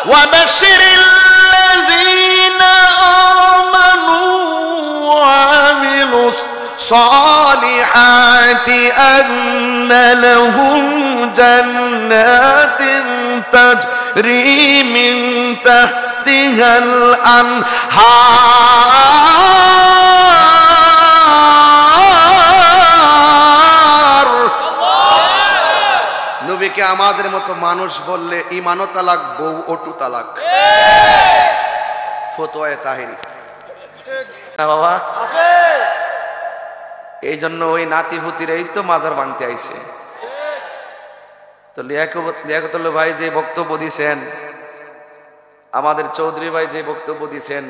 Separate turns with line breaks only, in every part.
ওয়াবাশশিরিল্লাযীনা আমানু ওয়া আমিলুস সালিহাতি আন্না লাহুম জান্নাতিন তাজরি মিন তাহতিহাল আনহার। নবীকে আমাদের মতো মানুষ বললে ঈমানও তালাক, বউ অটু তালাক। ফতোয়ায়ে তাহেরি না বাবা, এই জন্য ওই নাতি ফুতির এই তো মাজার ভাঙতে আইছে। তো লিয়াকতুল্লাহ ভাই যে বক্তব্য দিয়েছেন, আমাদের চৌধুরী ভাই যে বক্তব্য দিয়েছেন,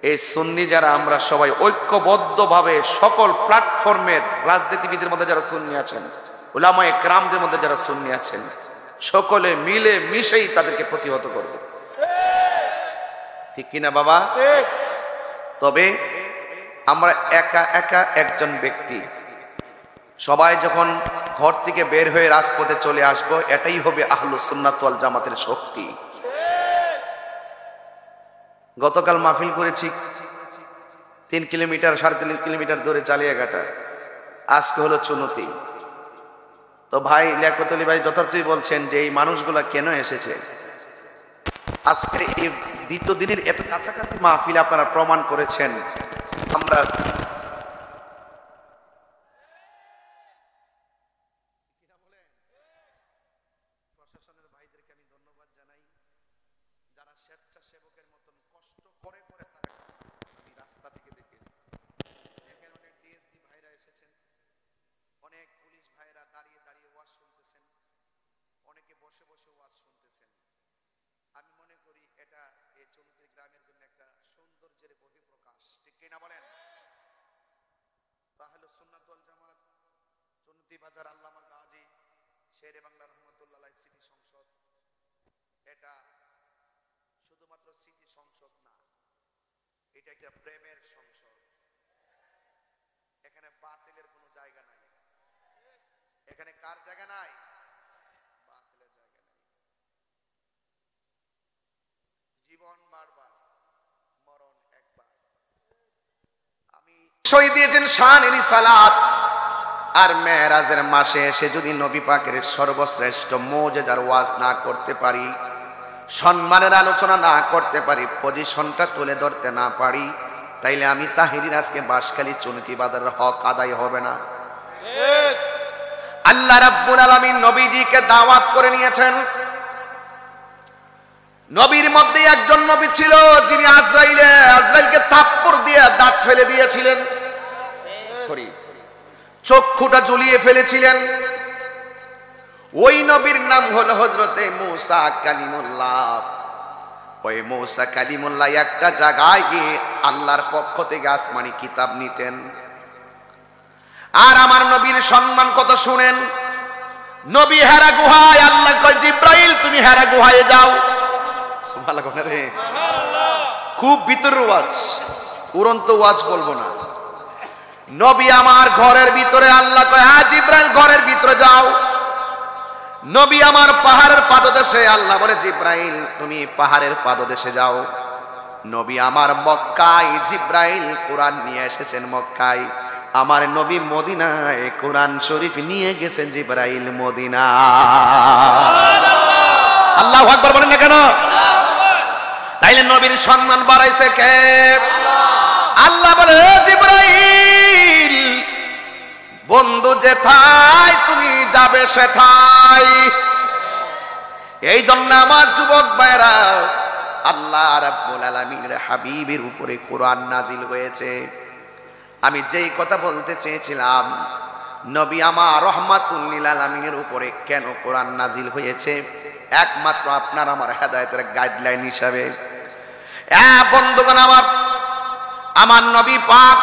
এই সুন্নি যারা আমরা সবাই ঐক্যবদ্ধভাবে সকল প্ল্যাটফর্মের রাজনীতিবিদের মধ্যে যারা সুন্নি আছেন, উলামায়ে কেরামদের মধ্যে যারা সুন্নি আছেন, সকলে মিলে মিশেই তাদেরকে প্রতিহত করব। ঠিক কিনা বাবা? তবে আমরা একা একা একজন ব্যক্তি সবাই যখন ঘর থেকে বের হয়ে রাজপথে চলে আসব, এটাই হবে আহলুস সুন্নাত ওয়াল জামাতের শক্তি। গতকাল মাহফিল করেছি 3 কিলোমিটার 3.5 কিলোমিটার দূরে চালিয়াঘাটা, আজকে হলো চুনতি। তো ভাই লিয়াকত আলী ভাই যথার্থই বলছেন যে এই মানুষগুলা কেন এসেছে। আজকের এই দ্বিতীয় দিনের এত কাছাকাছি মাহফিল আপনারা প্রমাণ করেছেন। আমরা প্রশাসনের ভাইদেরকে আমি ধন্যবাদ জানাই, যারা স্বেচ্ছাসেবকের মতন কষ্ট করে করে তারা আমি রাস্তা থেকে দেখেছি। এখানে অনেক ডিএসপি ভাইরা এসেছেন, অনেক পুলিশ ভাইরা দাঁড়িয়ে দাঁড়িয়ে ওয়াজ শুনতেছেন, অনেকে বসে বসে ওয়াজ শুনতেছেন। আমি মনে করি এটা এই চৌধুরী গ্রামের জন্য একটা সৌন্দর্যের বহিঃপ্রকাশ। ঠিক কিনা বলেন? আহলুস সুন্নাত ওয়াল জামাত চৌধুরী বাজার আল্লামা গাজী শেরে বাংলা রহমাতুল্লাহ আলাইহি স্মৃতি সংসদ, এটা শুধুমাত্র স্মৃতি সংসদ না, এটা একটা প্রেমের সংসদ। এখানে বাতিলের কোনো জায়গা নাই। এখানে কার জায়গা নাই? বাতিলের জায়গা নাই। জীবন বারবার, মরণ একবার। আমি শহীদ দিয়েছেন শানের সালাত আর মেরাজের মাসে এসে যদি নবী পাকের সর্বশ্রেষ্ঠ মুজিজার ওয়াজ না করতে পারি, সম্মানের আলোচনা না করতে পারি, পজিশনটা তুলে ধরতে না পারি, তাইলে আমি তাহিরির আজকে বাঁশখালী চুনতি বাজারের হক আদায় হবে না। আল্লাহ রাব্বুল আলামিন নবীজিকে দাওয়াত করে নিয়েছেন। নবীর মধ্যে একজন নবী ছিল যিনি আজরাইলকে থাপ্পড় দিয়ে দাঁত ফেলে দিয়েছিলেন, চক্ষুটা জ্বলিয়ে ফেলেছিলেন। ওই নবীর নাম হলো হযরতে মূসা কালিমুল্লাহ। ওই মূসা কালিমুল্লাহ একটা জায়গায় গিয়ে আল্লাহর পক্ষ থেকে আসমানি কিতাব নিতেন। আর আমার নবীর সম্মান কত শুনেন। নবী হেরা গুহায়, আল্লাহ কয় জিব্রাইল তুমি হেরা গুহায় যাও। সুবহানাল্লাহ রে, খুব ভিতর ওয়াজ, উড়ন্ত ওয়াজ বলবো না। নবী আমার ঘরের ভিতরে, আল্লাহ কয় হ্যাঁ জিব্রাইল ঘরের ভিতরে যাও। নবী আমার পাহাড়ের পাদদেশে, আল্লাহ বলে জিব্রাইল তুমি পাহাড়ের পাদদেশে যাও। নবী আমার মক্কায়, জিব্রাইল কোরআন নিয়ে এসেছেন মক্কায়। আমার নবী মদিনায় কোরআন শরীফ নিয়ে গেছেন জিব্রাইল মদিনা। আল্লাহু আকবার বলেন না কেন? তাইলে নবীর সম্মান বাড়াইছে কে? আল্লাহ বলে জিব্রাইল বন্ধু যেথায় তুমি যাবে সেথায়। এই জন্য আমার যুবক ভাইরা, আল্লাহ রাব্বুল আলামিনের হাবিবের উপরে কোরআন নাজিল হয়েছে। আমি যেই কথা বলতে চেয়েছিলাম, নবী আমার রাহমাতুল লিল আলামিনের উপরে কেন কোরআন নাজিল হয়েছে, একমাত্র আপনার আমার হেদায়েতের গাইডলাইন হিসাবে। বন্ধুগণ আমার নবী পাক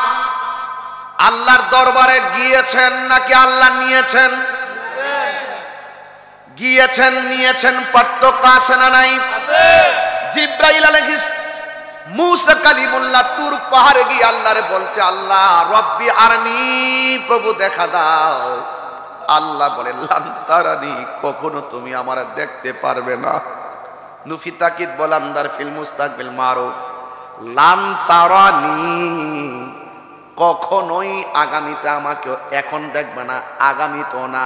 আল্লাহর দরবারে গিয়েছেন নাকি আল্লাহ নিয়েছেন? গিয়েছেন, নিয়েছেন, পার্থক্য আছে না নাই? জিব্রাইল আলাইহিস মূসা কালিমুল্লাহ তুর পাহাড়ে গিয়ে আল্লাহরে বলছে আল্লাহ রব্বি আরনি, প্রভু দেখা দাও। আল্লাহ বলে লান তারানি, কখনো তুমি আমার দেখতে পারবে না। নুফি তাকিদ বলান্দার ফিল মুস্তাকবিল মারুফ, লান তারানি, কখনোই আগামীতে আমাকে এখন দেখবে না, আগামীতে না,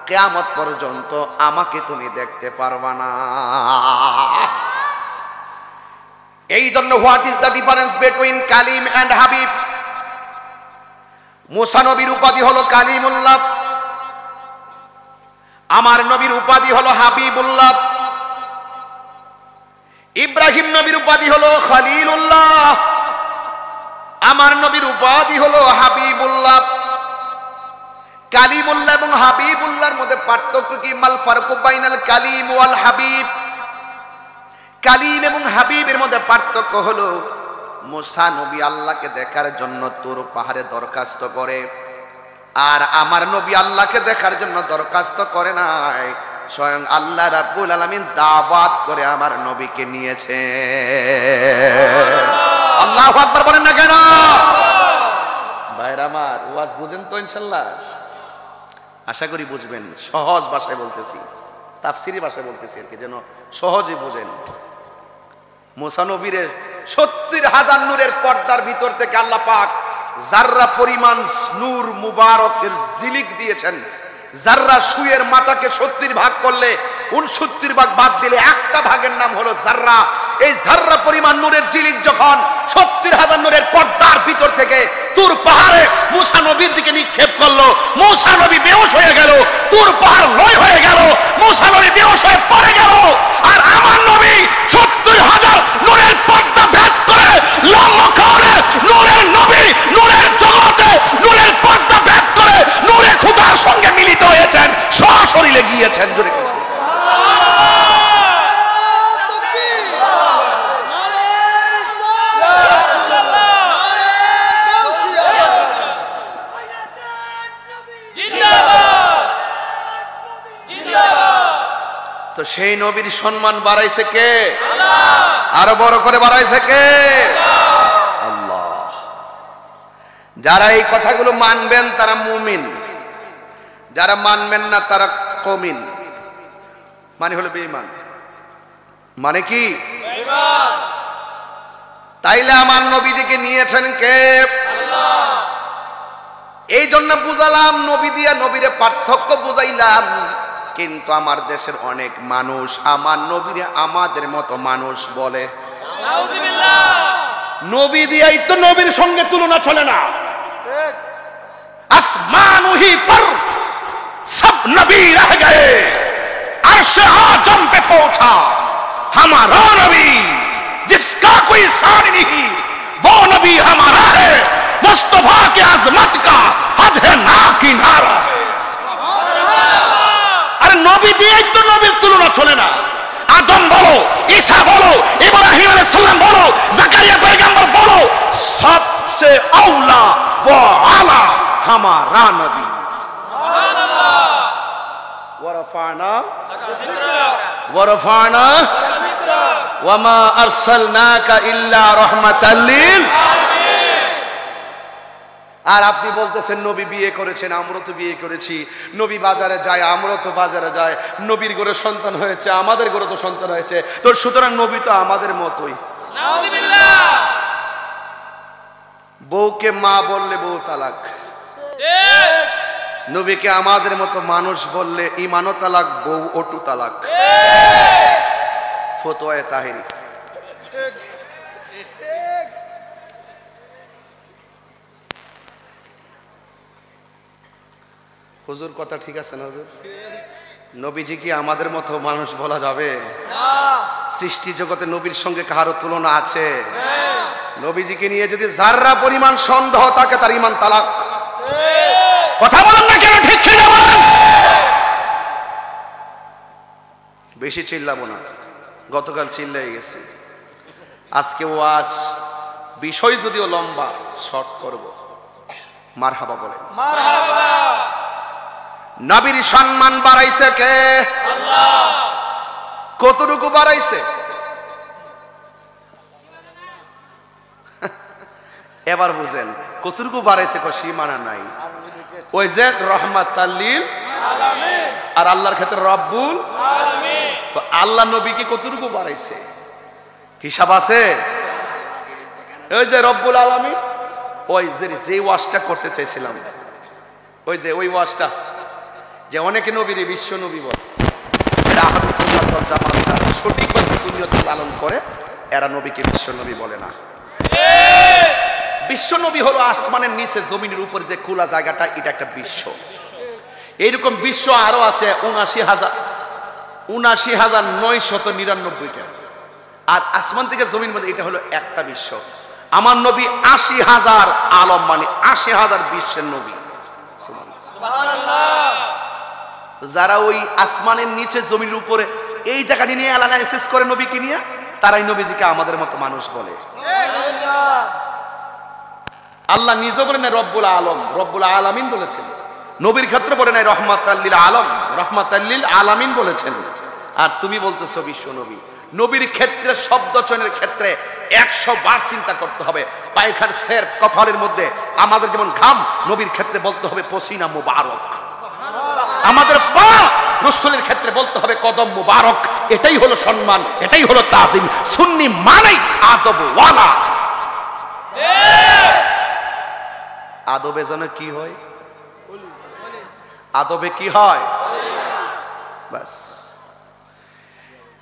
কিয়ামত পর্যন্ত আমাকে তুমি দেখতে পারবা না। এই জন্য what is the difference between Kalim and Habib? মুসা নবীর উপাধি হলো কালিমুল্লাহ, আমার নবীর উপাধি হলো হাবিবুল্লাহ। ইব্রাহিম নবীর উপাধি হলো খলিলুল্লাহ, আমার নবীর উপাধি হলো হাবিবুল্লাহ। কালিমুল্লাহ এবং হাবিবুল্লাহর মধ্যে পার্থক্য কি? মাল ফারকু বাইনাল কালিম ওয়াল হাবিব। কালিম এবং হাবিবের মধ্যে পার্থক্য হলো মুসা নবী আল্লাহকে দেখার জন্য তুর পাহাড়ে দরখাস্ত করে, আর আমার নবী আল্লাহকে দেখার জন্য দরখাস্ত করে নাই, স্বয়ং আল্লাহ রাব্বুল আলামিন দাওয়াত করে আমার নবীকে নিয়েছে। আল্লাহু আকবার বলেন না কেন? ভাইরা আমার, ওয়াজ বুঝেন তো ইনশাআল্লাহ? আশা করি বুঝবেন। সহজ ভাষায় বলতেছি, তাফসিরি ভাষায় বলতেছি আর কি, যেন সহজে বুঝেন। মুসা নবীর 70,000 নূরের পর্দার ভিতর থেকে আল্লাহ পাক জাররা পরিমাণ নূর মুবারকের জিলিক দিয়েছেন। জাররা সুয়ের মাথাকে 70 ভাগ করলে 69 ভাগ বাদ দিলে একটা ভাগের নাম হলো জাররা। এই জাররা পরিমাণ নূরের জিলিক যখন 70,000 নূরের পর্দার ভিতর থেকে তুর পাহাড়ে মুসা নবীর দিকে নিক্ষেপ করলো, মুসা নবী বেহুশ হয়ে গেল, তুর পাহাড় লয় হয়ে গেল, মুসা নবী বেহুশ হয়ে পড়ে গেল। আর আমার নবী 70,000 নূরের পর্দা ভেদ করে লম্বকারে নূরের নবী নূরের জগতে নূরের পর্দা ভেদ করে নূরে খোদার সঙ্গে মিলিত হয়েছেন, সশরীরে গিয়েছেন। জোরে তো সেই নবীর সম্মান বাড়াইছে কে? আরো বড় করে বাড়াইছে কে? আল্লাহ। যারা এই কথাগুলো মানবেন তারা মুমিন, যারা মানবেন না তারা কমিন। মানে হলো বেঈমান। মানে কি? বেঈমান। তাইলে আমার নবীজিকে নিয়েছেন কে? আল্লাহ। এই জন্য বুঝালাম, নবী দিয়া নবীরে পার্থক্য বুঝাইলাম। কিন্তু আমার দেশের অনেক মানুষ আমার নবীরে আমাদের মতো মানুষ বলে। নাউযুবিল্লাহ। নবী দিয়াই তো নবীর সঙ্গে তুলনা চলে না। ঠিক। আসমানু হি পর সব নবী রহ গয়ে, अर्श आजम पे पहुंचा हमारा नबी, जिसका कोई सार नहीं वो नबी हमारा है, मुस्तफा के अजमत का हद है ना किनारा। अरे नबी दिए तो नबीर तुलना चले ना। आदम बोलो, ईसा बोलो, इब्राहिम अलैहिस सलाम बोलो, जकरिया पैगंबर बोलो, सबसे औला वो आला हमारा नबी। वरफाना वरफाना वमा अरसलनाका इल्ला रहमाताल लिल आलामीन। আর আপনি বলতেছেন নবী বিয়ে করেছেন, আমরা তো বিয়ে করেছি, নবী বাজারে যায়, আমরা তো বাজারে যাই, নবীর ঘরে সন্তান হয়েছে, আমাদের ঘরে তো সন্তান হয়েছে, তো সুতরাং নবী তো আমাদের মতোই। নাউযুবিল্লাহ। বউকে মা বললে বউ তালাক, ঠিক। নবীকে আমাদের মতো মানুষ বললে ঈমানও তালাক, বউ ওটু তালাক। ফতোয়ায়ে তাহেরি। হুজুর কথা ঠিক আছে না হুজুর? নবীজি কি আমাদের মতো মানুষ বলা যাবে? না। সৃষ্টি জগতে নবীর সঙ্গে কারো তুলনা আছে? নবীজিকে নিয়ে যদি যাররা পরিমাণ সন্দেহ থাকে তার ঈমান তালাক। কথা বলেন না কেন? ঠিক কিনা বলেন? বেশি চিল্লাবো না, গতকাল চিল্লাই গেছি। আজকে ওয়াজ বিষয় যদিও লম্বা, শর্ট করব। মারহাবা বলেন। মারহাবা। নবীর সম্মান বাড়াইছে কে? আল্লাহ। কতটুকু বাড়াইছে? এবার বুঝেন কতটুকু বাড়াইছে, সীমানা নাই। ওই যে রহমাতাল লিল আলামিন, আর আল্লাহর ক্ষেত্রে রব্বুল আলামিন। তো আল্লাহ নবীকে কতটুকু বাড়াইছে হিসাব আছে? ওই যে রব্বুল আলামিন ওই যে ওয়াজটা করতে চাইছিলাম, ওই যে ওই ওয়াজটা যে অনেকে নবীর বিশ্ব নবী বলে, এরা আহলে সুন্নাত ওয়াল জামাত যারা সঠিকভাবে সুন্নাত পালন করে এরা নবীকে বিশ্ব নবী বলে না। বিশ্ব নবী হলো আসমানের নিচে জমিনের উপর যে খোলা জায়গাটা, এটা একটা বিশ্ব। এইরকম বিশ্ব আরো আছে ৭৯,৯৯৯টা, আর আসমান থেকে জমির মধ্যে এটা হলো একটা বিশ্ব। আমার নবী ৮০,০০০ আলম, মানে ৮০,০০০ বিশ্বের নবী। যারা ওই আসমানের নিচে জমির উপরে এই জায়গাটি নিয়ে অ্যানালাইসিস করে নবীকে নিয়ে, তারাই নবীজিকে আমাদের মতো মানুষ বলে। আল্লাহ নিজে বলেন না রব্বুল আলম, রব্বুল আলামিন বলেছেন। নবীর ক্ষেত্রে বলে নাই রহমাতাল লিল আলম, রহমাতাল লিল আলামিন বলেছেন। আর তুমি বলতেছো বিশ্ব নবী। নবীর ক্ষেত্রে শব্দ চয়নের ক্ষেত্রে ১০০ বার চিন্তা করতে হবে। পায়খার সের কপালের মধ্যে আমাদের যেমন ঘাম, নবীর ক্ষেত্রে বলতে হবে পসিনা মুবারক। আমাদের পা রাসূলের ক্ষেত্রে বলতে হবে কদম মুবারক। এটাই হলো সম্মান, এটাই হলো তাজিম। সুন্নি মানেই আদব ওয়ালা। আদবে যেন কি হয়, আদবে কি হয়, বাস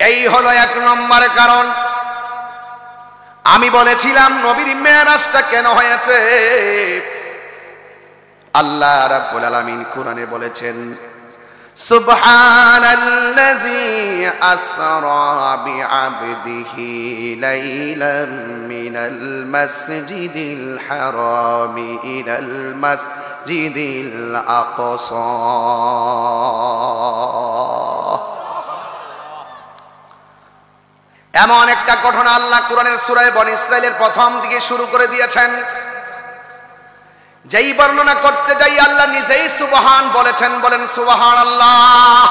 এই হলো ১ নম্বর কারণ। আমি বলেছিলাম নবীর মেরাজটা কেন হয়েছে। আল্লাহ রাব্বুল আলামিন কোরআনে বলেছেন, সুবহানাল্লাযী আসরা বিআবদিহি লাইলাম মিনাল মাসজিদিল হারামি ইলাল মাসজিদিল আকসা। এমন একটা ঘটনা আল্লাহ কোরআনের সূরা বনী ইসরাঈলের প্রথম দিকে শুরু করে দিয়েছেন, যেই বর্ণনা করতে যাই আল্লাহ নিজেই সুবহান বলেছেন। বলেন সুবহানাল্লাহ।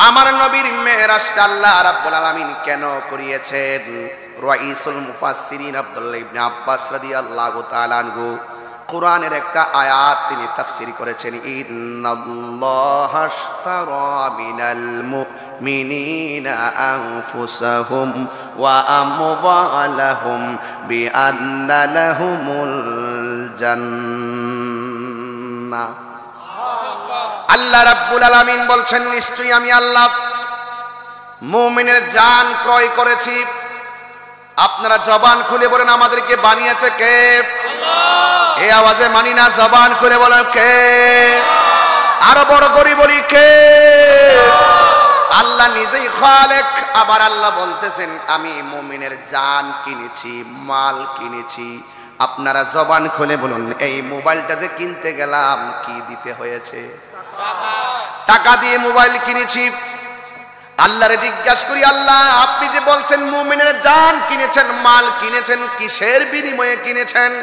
আমার নবীর মেরাজটা আল্লাহ রাব্বুল আলামিন কেন করিয়েছেন? রাইসুল মুফাসসিরিন আব্দুল্লাহ ইবনে আব্বাস রাদিয়াল্লাহু তাআলা আনহু কোরআনের একটা আয়াত তিনি তাফসীর করেছেন, ইন্নাল্লাহা আশতারা মিনাল মুমিনিনা আনফুসাহুম ওয়া আমওয়ালাহুম বিআন্না লাহুমুল জান্নাহ। আল্লাহ রাব্বুল আলামিন বলছেন, নিশ্চয়ই আমি আল্লাহ মুমিনের জান ক্রয় করেছি। আপনারা জবান খুলে বলেন আমাদেরকে বানিয়েছে কে? আল্লাহ। এই আওয়াজে মানি না, জবান খুলে বলেন কে? আরো বড় করে বলি কে? আল্লাহ নিজেই খালেক। আবার আল্লাহ বলতেছেন আমি মুমিনের জান কিনেছি, মাল কিনেছি। আপনারা জবান খুলে বলুন এই মোবাইলটা যে কিনতে গেলাম কি দিতে হয়েছে? টাকা দিয়ে মোবাইল কিনেছি। আল্লাহরে জিজ্ঞাসা করি, আল্লাহ আপনি যে বলছেন মুমিনের জান কিনেছেন, মাল কিনেছেন, কিসের বিনিময়ে কিনেছেন?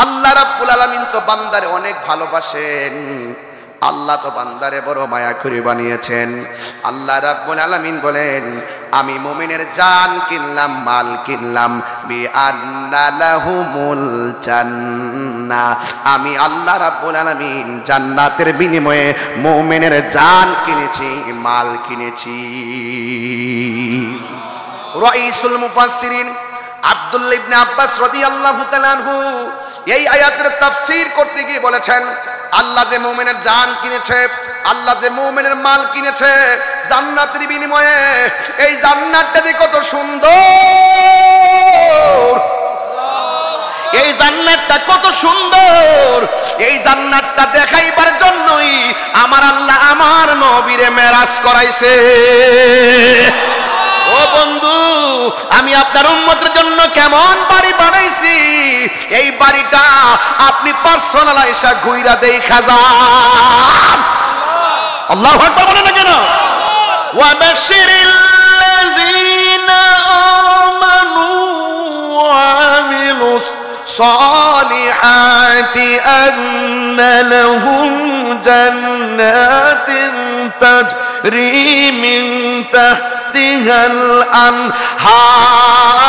আল্লাহ রাব্বুল আলামিন তো বান্দারে অনেক ভালোবাসেন। আল্লাহ তো বান্দারে বড় মায়া করে বানিয়েছেন। আল্লাহ রাব্বুল আলামিন বলেন আমি মুমিনের জান কিনলাম, মাল কিনলাম, বিআন্না লাহুমুল জান্নাহ। আমি আল্লাহ রাব্বুল আলামিন জান্নাতের বিনিময়ে মুমিনের জান কিনেছি, মাল কিনেছি। রাইসুল মুফাসসিরিন আব্দুল্লাহ ইবনে আব্বাস রাদিয়াল্লাহু তাআলা আনহু এই আয়াতের তাফসীর করতে গিয়ে বলেছেন আল্লাহ যে মুমিনের জান কিনেছে, আল্লাহ যে মুমিনের মাল কিনেছে জান্নাতের বিনিময়ে, এই জান্নাতটা যে কত সুন্দর, এই জান্নাতটা কত সুন্দর, এই জান্নাতটা দেখাইবার জন্যই আমার আল্লাহ আমার নবীরে মেরাজ করাইছে। ও বন্ধু, আমি আপনার উম্মতের জন্য কেমন বাড়ি বানাইছি, এই বাড়িটা আপনি পার্সোনালাইজা ঘুইরা দেখা যান। আল্লাহু আকবার বলেন না কেন? ওয়া বাশশিরিল্লাযিনা আমানু ওয়া আমিলুস সালিহাতি আন্না লাহুম জান্নাতিন তাজরি মিন তাহতিহাল আনহার